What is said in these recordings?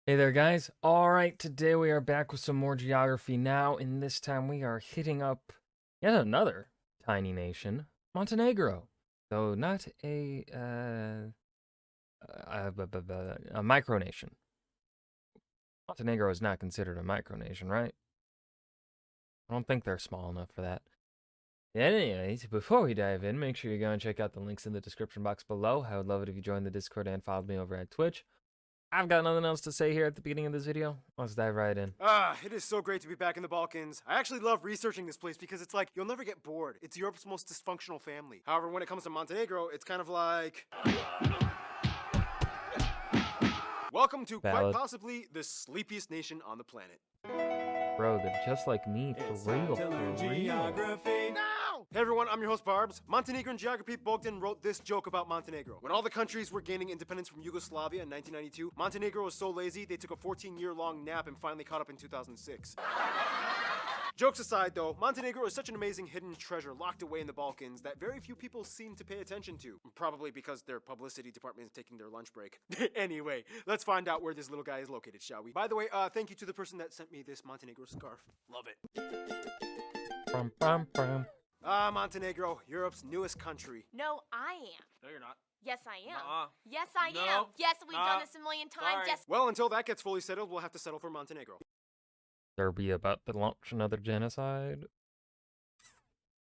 Hey there, guys. All right, today we are back with some more geography now, and this time we are hitting up yet another tiny nation, Montenegro. Though not a micronation. Montenegro is not considered a micronation, right? I don't think they're small enough for that. Anyways, before we dive in, make sure you go and check out the links in the description box below. I would love it if you joined the Discord and followed me over at Twitch. I've got nothing else to say here at the beginning of this video. Let's dive right in. It is so great to be back in the Balkans. I actually love researching this place because it's like, you'll never get bored. It's Europe's most dysfunctional family. However, when it comes to Montenegro, it's kind of like... Welcome to quite possibly the sleepiest nation on the planet. Bro, they're just like me, for real, for real. Now! Hey everyone, I'm your host Barbs. Montenegrin geography Bogdan wrote this joke about Montenegro. When all the countries were gaining independence from Yugoslavia in 1992, Montenegro was so lazy they took a 14-year-long nap and finally caught up in 2006. Jokes aside though, Montenegro is such an amazing hidden treasure locked away in the Balkans that very few people seem to pay attention to. Probably because their publicity department is taking their lunch break. Anyway, let's find out where this little guy is located, shall we? By the way, thank you to the person that sent me this Montenegro scarf. Love it. Montenegro, Europe's newest country. No, I am. No, you're not. Yes, I am. Nuh-uh. Yes, I No. am. Yes, we've done this a million times. Sorry. Yes. Well, until that gets fully settled, we'll have to settle for Montenegro. Serbia about to launch another genocide.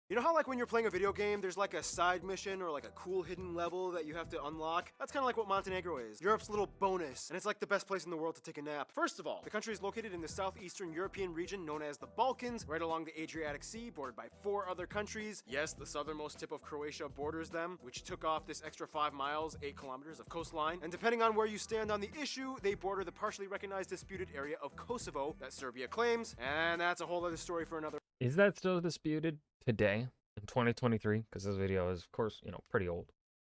You know how like when you're playing a video game, there's like a side mission or like a cool hidden level that you have to unlock? That's kind of like what Montenegro is. Europe's little bonus, and it's like the best place in the world to take a nap. First of all, the country is located in the southeastern European region known as the Balkans, right along the Adriatic Sea, bordered by 4 other countries. Yes, the southernmost tip of Croatia borders them, which took off this extra 5 miles, 8 kilometers of coastline. And depending on where you stand on the issue, they border the partially recognized disputed area of Kosovo that Serbia claims, and that's a whole other story for another Is that still disputed today in 2023? Because this video is, of course, pretty old.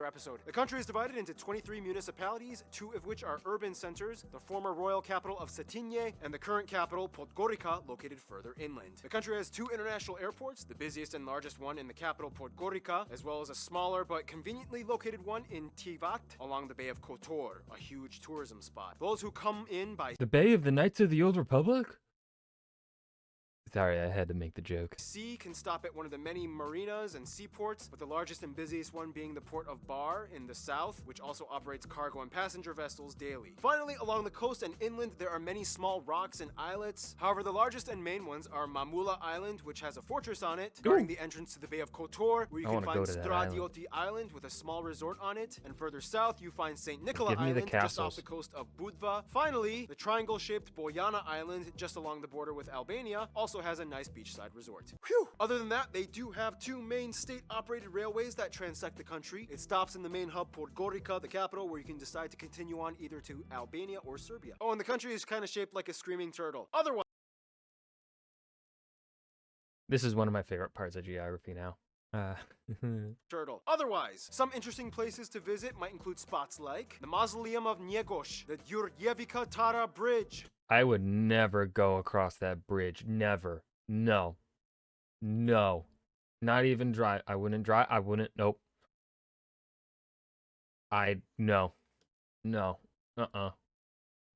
episode. The country is divided into 23 municipalities, 2 of which are urban centers, the former royal capital of Cetinje and the current capital, Podgorica, located further inland. The country has 2 international airports, the busiest and largest one in the capital, Podgorica, as well as a smaller but conveniently located one in Tivat, along the Bay of Kotor, a huge tourism spot. Those who come in by The Bay of the Knights of the Old Republic? Sorry, I had to make the joke. sea can stop at one of the many marinas and seaports, with the largest and busiest one being the port of Bar in the south, which also operates cargo and passenger vessels daily. Finally, along the coast and inland, there are many small rocks and islets. However, the largest and main ones are Mamula Island, which has a fortress on it, guarding the entrance to the Bay of Kotor, where you can find Stradioti Island with a small resort on it, and further south you find St. Nicola Island, just off the coast of Budva. Finally, the triangle-shaped Bojana Island, just along the border with Albania, also has a nice beachside resort. Whew! Other than that, they do have 2 main state-operated railways that transect the country. It stops in the main hub Podgorica, the capital, where you can decide to continue on either to Albania or Serbia. Oh, and the country is kind of shaped like a screaming turtle. Otherwise, This is one of my favorite parts of geography now. Otherwise, some interesting places to visit might include spots like the Mausoleum of Njegoš, the Đurđevića Tara Bridge. I would never go across that bridge. Never. No. No. Not even drive. I wouldn't drive. I wouldn't. Nope. No. No.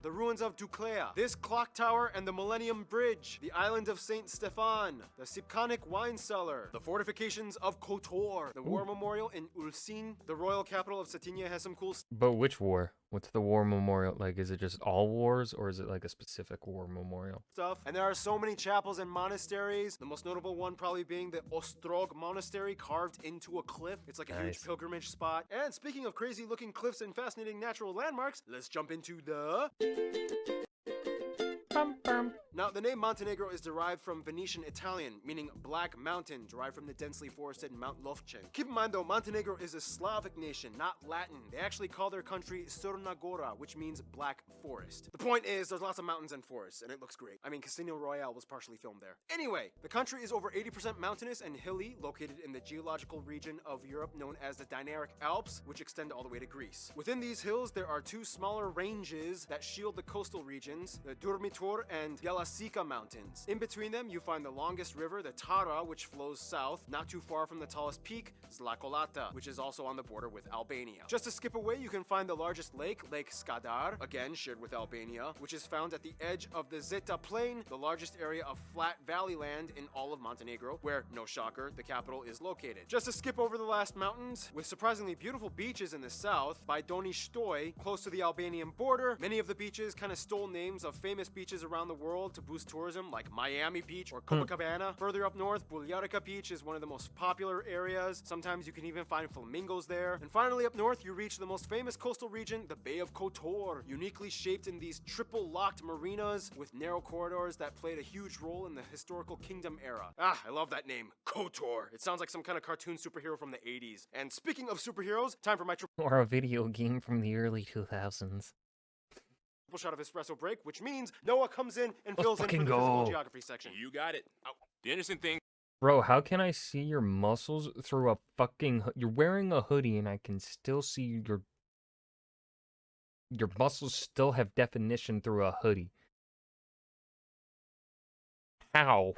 The ruins of Duklea, this clock tower and the Millennium Bridge, the island of St. Stefan, the Sipkanik wine cellar, the fortifications of Kotor, the war memorial in Ulcinj, the royal capital of Cetinje has some cool But which war? What's the war memorial? Like, is it just all wars, or is it like a specific war memorial? stuff. And there are so many chapels and monasteries, the most notable one probably being the Ostrog Monastery carved into a cliff. It's like a huge pilgrimage spot. And speaking of crazy looking cliffs and fascinating natural landmarks, let's jump into the... Now, the name Montenegro is derived from Venetian Italian, meaning Black Mountain, derived from the densely forested Mount Lovćen. Keep in mind though, Montenegro is a Slavic nation, not Latin. They actually call their country Crna Gora, which means Black Forest. The point is, there's lots of mountains and forests, and it looks great. I mean, Casino Royale was partially filmed there. Anyway, the country is over 80% mountainous and hilly, located in the geological region of Europe known as the Dinaric Alps, which extend all the way to Greece. Within these hills, there are 2 smaller ranges that shield the coastal regions, the Durmitor and Bjelašnica Masika Mountains. In between them, you find the longest river, the Tara, which flows south, not too far from the tallest peak, Zlakolata, which is also on the border with Albania. Just a skip away, you can find the largest lake, Lake Skadar, again shared with Albania, which is found at the edge of the Zeta Plain, the largest area of flat valley land in all of Montenegro, where, no shocker, the capital is located. Just to skip over the last mountains, with surprisingly beautiful beaches in the south, by Doni Shtoj, close to the Albanian border. Many of the beaches kind of stole names of famous beaches around the world to boost tourism, like Miami Beach or Copacabana. Further up north, Buljarica Beach is one of the most popular areas. Sometimes you can even find flamingos there. And finally up north, you reach the most famous coastal region, the Bay of Kotor, uniquely shaped in these triple locked marinas with narrow corridors that played a huge role in the historical kingdom era. Ah, I love that name, Kotor. It sounds like some kind of cartoon superhero from the 80s. And speaking of superheroes, time for my Or a video game from the early 2000s. shot of espresso break, which means Noah comes in and Let's fills in for the fucking physical go. geography section. You got it. Oh, the interesting thing. Bro, how can I see your muscles through a fucking... You're wearing a hoodie and I can still see your muscles still have definition through a hoodie. How?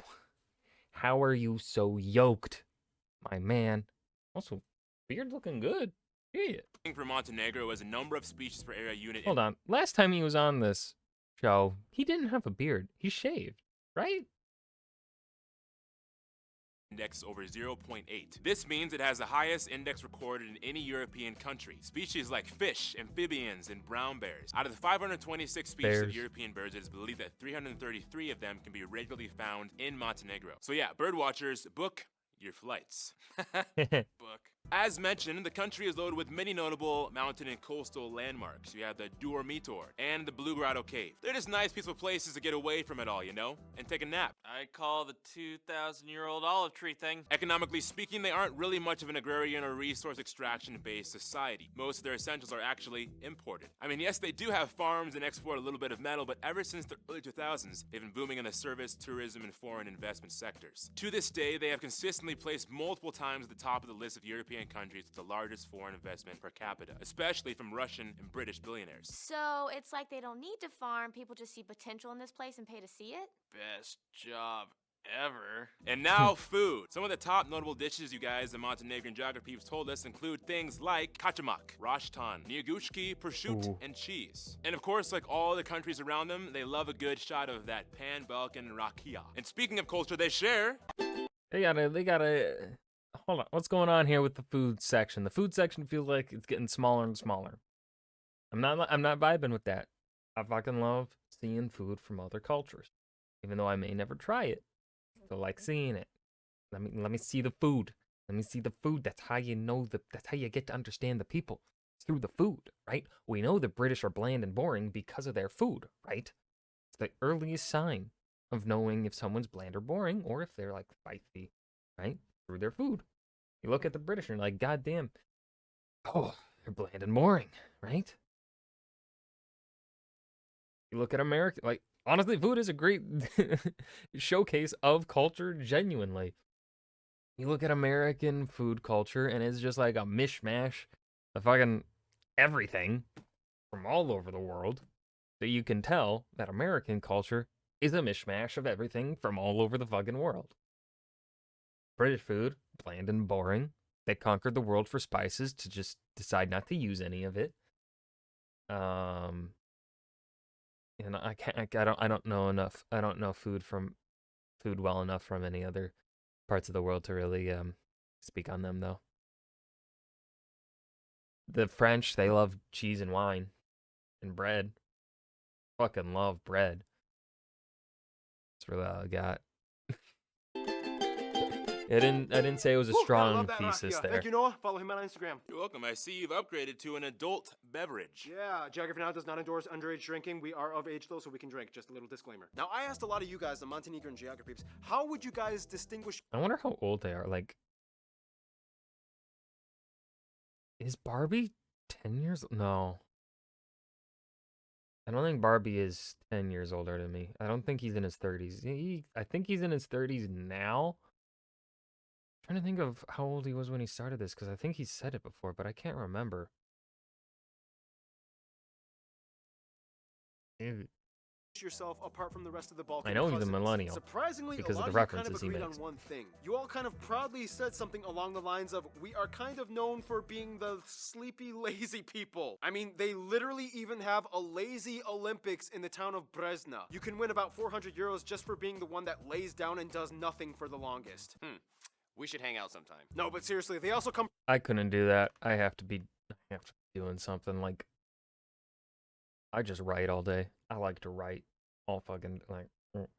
How are you so yoked, my man? Also, beard looking good. Yeah. For Montenegro is a number of species per area unit. Hold on. Last time he was on this show, he didn't have a beard. He shaved, right? Index over 0.8. This means it has the highest index recorded in any European country. Species like fish, amphibians, and brown bears. Out of the 526 species of European birds, it is believed that 333 of them can be regularly found in Montenegro. So yeah, bird watchers, book your flights. Book. As mentioned, the country is loaded with many notable mountain and coastal landmarks. You have the Durmitor and the Blue Grotto Cave. They're just nice, peaceful places to get away from it all, you know? And take a nap. I call the 2,000-year-old olive tree thing. Economically speaking, they aren't really much of an agrarian or resource extraction-based society. Most of their essentials are actually imported. I mean, yes, they do have farms and export a little bit of metal, but ever since the early 2000s, they've been booming in the service, tourism, and foreign investment sectors. To this day, they have consistently placed multiple times at the top of the list of European countries with the largest foreign investment per capita, especially from Russian and British billionaires. So it's like they don't need to farm, people just see potential in this place and pay to see it? Best job ever. And now food. Some of the top notable dishes you guys the Montenegrin geography have told us include things like kachamak, rashtan, nyagushki, prosciutto, and cheese. And of course, like all the countries around them, they love a good shot of that pan-Balkan rakia. And speaking of culture, they share... They gotta... Hold on. What's going on here with the food section? The food section feels like it's getting smaller and smaller. I'm not vibing with that. I fucking love seeing food from other cultures. Even though I may never try it. I still like seeing it. Let me see the food. Let me see the food. That's how you know that's how you get to understand the people. It's through the food, right? We know the British are bland and boring because of their food, right? It's the earliest sign of knowing if someone's bland or boring, or if they're like spicy, right? Through their food. You look at the British and you're like, God damn, oh, they're bland and boring, right? You look at America, like, honestly, food is a great showcase of culture, genuinely. You look at American food culture and it's just like a mishmash of fucking everything from all over the world. So you can tell that American culture is a mishmash of everything from all over the fucking world. British food, bland and boring. They conquered the world for spices to just decide not to use any of it. And I don't know enough. I don't know food well enough from any other parts of the world to really speak on them though. The French, they love cheese and wine and bread. Fucking love bread. That's really all I got. I didn't say it was a strong thesis there. Thank you, Noah. Follow him on Instagram. You're welcome. I see you've upgraded to an adult beverage. Yeah, Geography Now does not endorse underage drinking. We are of age, though, so we can drink. Just a little disclaimer. Now, I asked a lot of you guys, the Montenegrin geography peeps, how would you guys distinguish... I wonder how old they are. Like, is Barbie 10 years? No. I don't think Barbie is 10 years older than me. I don't think he's in his 30s. I think he's in his 30s now. I'm trying to think of how old he was when he started this, because I think he said it before, but I can't remember. yourself apart from the rest of the Balkan I know he's a cousins. millennial, Surprisingly, because a of lot the of you kind of references he agreed on makes. one thing. You all kind of proudly said something along the lines of, we are kind of known for being the sleepy, lazy people. I mean, they literally even have a lazy Olympics in the town of Brezna. You can win about 400 euros just for being the one that lays down and does nothing for the longest. We should hang out sometime. No, but seriously, they also come I couldn't do that. I have to be doing something like. I just write all day. I like to write all fucking like.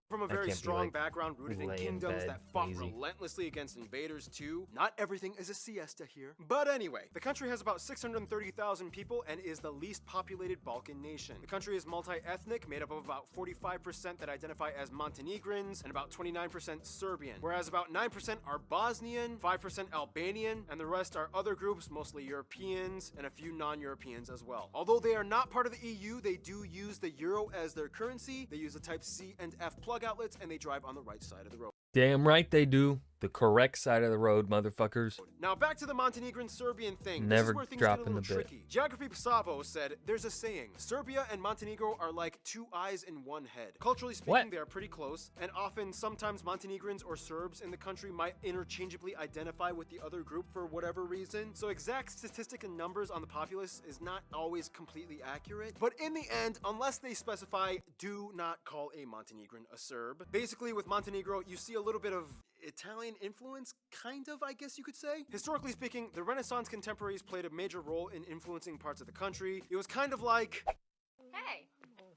from a I very can't be, strong like, background rooted in lay in kingdoms bed, that fought lazy. relentlessly against invaders too. Not everything is a siesta here. But anyway, the country has about 630,000 people and is the least populated Balkan nation. The country is multi-ethnic, made up of about 45% that identify as Montenegrins and about 29% Serbian, whereas about 9% are Bosnian, 5% Albanian, and the rest are other groups, mostly Europeans, and a few non-Europeans as well. Although they are not part of the EU, they do use the euro as their currency. They use the type C and F plug outlets, and they drive on the right side of the road. Damn right they do. The correct side of the road, motherfuckers. Now back to the Montenegrin-Serbian thing. Never This is where things drop get a in the little bit. tricky. Geography Savo said, there's a saying, Serbia and Montenegro are like two eyes in one head. Culturally speaking, What? they are pretty close, and often sometimes Montenegrins or Serbs in the country might interchangeably identify with the other group for whatever reason. So exact statistic and numbers on the populace is not always completely accurate. But in the end, unless they specify, do not call a Montenegrin a Serb. Basically, with Montenegro, you see a little bit of Italian influence, kind of, I guess you could say. Historically speaking, the Renaissance contemporaries played a major role in influencing parts of the country. It was kind of like, Hey,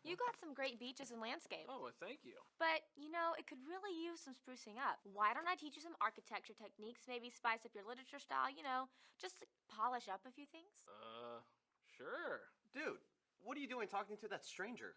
you got some great beaches and landscape. Oh, well, thank you. But, you know, it could really use some sprucing up. Why don't I teach you some architecture techniques, maybe spice up your literature style, you know, just to polish up a few things? Sure. Dude, what are you doing talking to that stranger?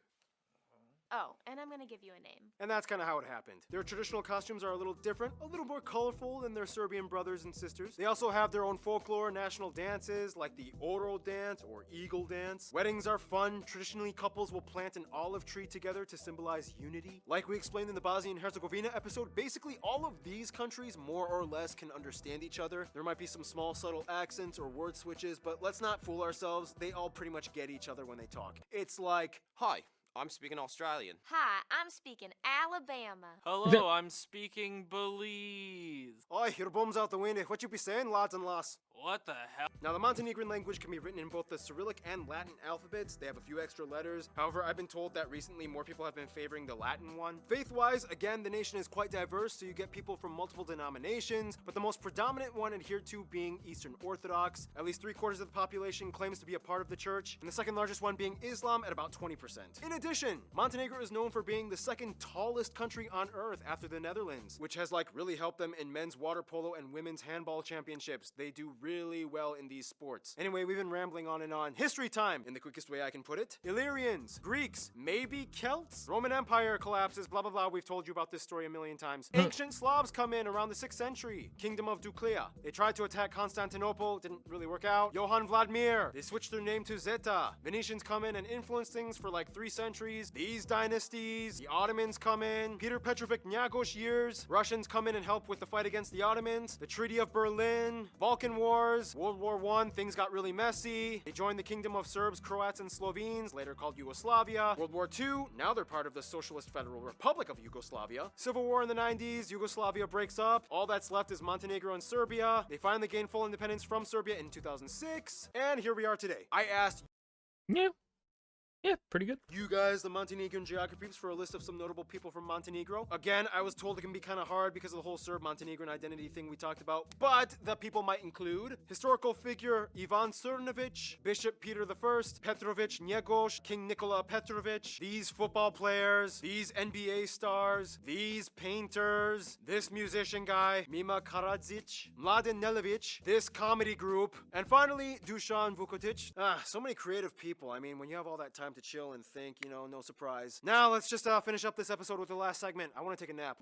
Oh, and I'm gonna give you a name. and that's kind of how it happened. Their traditional costumes are a little different, a little more colorful than their Serbian brothers and sisters. They also have their own folklore, national dances, like the Oro dance or Eagle dance. Weddings are fun. Traditionally, couples will plant an olive tree together to symbolize unity. Like we explained in the Bosnia and Herzegovina episode, basically all of these countries more or less can understand each other. There might be some small subtle accents or word switches, but let's not fool ourselves. They all pretty much get each other when they talk. It's like, Hi, I'm speaking Australian. Hi, I'm speaking Alabama. Hello, I'm speaking Belize. oi, your bum's out the window. What you be saying, lads and lass? What the hell? Now, the Montenegrin language can be written in both the Cyrillic and Latin alphabets. They have a few extra letters. However, I've been told that recently more people have been favoring the Latin one. Faith-wise, again, the nation is quite diverse, so you get people from multiple denominations, but the most predominant one adhered to being Eastern Orthodox. At least 3/4 of the population claims to be a part of the church, and the second largest one being Islam at about 20%. In addition, Montenegro is known for being the second tallest country on earth after the Netherlands, which has really helped them in men's water polo and women's handball championships. They do really well in these sports. Anyway, we've been rambling on and on. History time, in the quickest way I can put it. Illyrians, Greeks, maybe Celts? Roman Empire collapses, blah blah blah. We've told you about this story a million times. Ancient Slavs come in around the 6th century. Kingdom of Duklea. They tried to attack Constantinople, didn't really work out. Johann Vladimir. They switched their name to Zeta. Venetians come in and influence things for 3 centuries. These dynasties. The Ottomans come in. Peter Petrovic Nyagosh years. Russians come in and help with the fight against the Ottomans. The Treaty of Berlin. Balkan Wars. World War I, things got really messy. They joined the Kingdom of Serbs, Croats, and Slovenes, later called Yugoslavia. World War II, now they're part of the Socialist Federal Republic of Yugoslavia. Civil War in the 90s, Yugoslavia breaks up. All that's left is Montenegro and Serbia. They finally gained full independence from Serbia in 2006. And here we are today. I asked Yeah, pretty good. you guys, the Montenegrin geographies, for a list of some notable people from Montenegro. Again, I was told it can be kind of hard because of the whole Serb-Montenegrin identity thing we talked about, but the people might include historical figure Ivan Crnović, Bishop Peter I, Petrovic Njegoš, King Nikola Petrovic, these football players, these NBA stars, these painters, this musician guy, Mima Karadzic, Mladen Nelević, this comedy group, and finally, Dusan Vukotic. So many creative people. I mean, when you have all that time to chill and think, no surprise. Now, let's just finish up this episode with the last segment. I want to take a nap.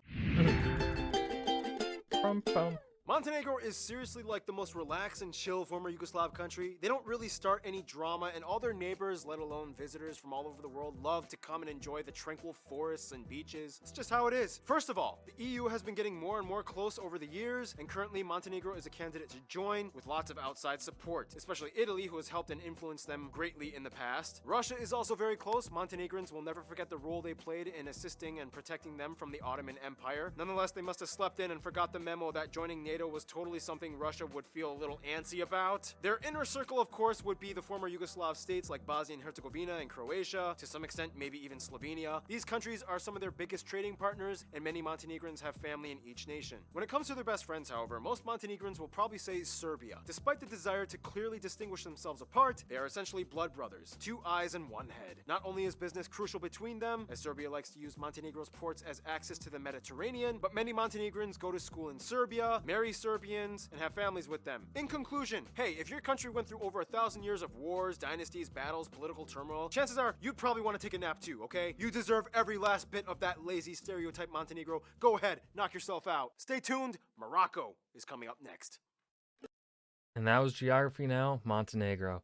Montenegro is seriously like the most relaxed and chill former Yugoslav country. They don't really start any drama, and all their neighbors, let alone visitors from all over the world, love to come and enjoy the tranquil forests and beaches. It's just how it is. First of all, the EU has been getting more and more close over the years, and currently Montenegro is a candidate to join with lots of outside support, especially Italy, who has helped and influenced them greatly in the past. Russia is also very close. Montenegrins will never forget the role they played in assisting and protecting them from the Ottoman Empire. Nonetheless, they must have slept in and forgot the memo that joining NATO was totally something Russia would feel a little antsy about. Their inner circle, of course, would be the former Yugoslav states like Bosnia and Herzegovina and Croatia, to some extent maybe even Slovenia. These countries are some of their biggest trading partners, and many Montenegrins have family in each nation. When it comes to their best friends, however, most Montenegrins will probably say Serbia. Despite the desire to clearly distinguish themselves apart, they are essentially blood brothers, 2 eyes and 1 head. Not only is business crucial between them, as Serbia likes to use Montenegro's ports as access to the Mediterranean, but many Montenegrins go to school in Serbia, marry Serbians, and have families with them. In conclusion, hey, if your country went through over 1,000 years of wars, dynasties, battles, political turmoil, chances are you'd probably want to take a nap too, okay? You deserve every last bit of that lazy stereotype Montenegro. Go ahead, knock yourself out. Stay tuned, Morocco is coming up next. And that was geography now, Montenegro.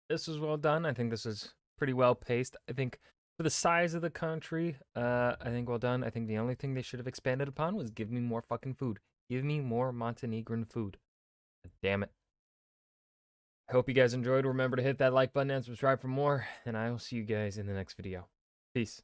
This was well done. I think this is pretty well paced. I think for the size of the country, I think well done. I think the only thing they should have expanded upon was give me more fucking food. Give me more Montenegrin food. Damn it. I hope you guys enjoyed. Remember to hit that like button and subscribe for more. And I will see you guys in the next video. Peace.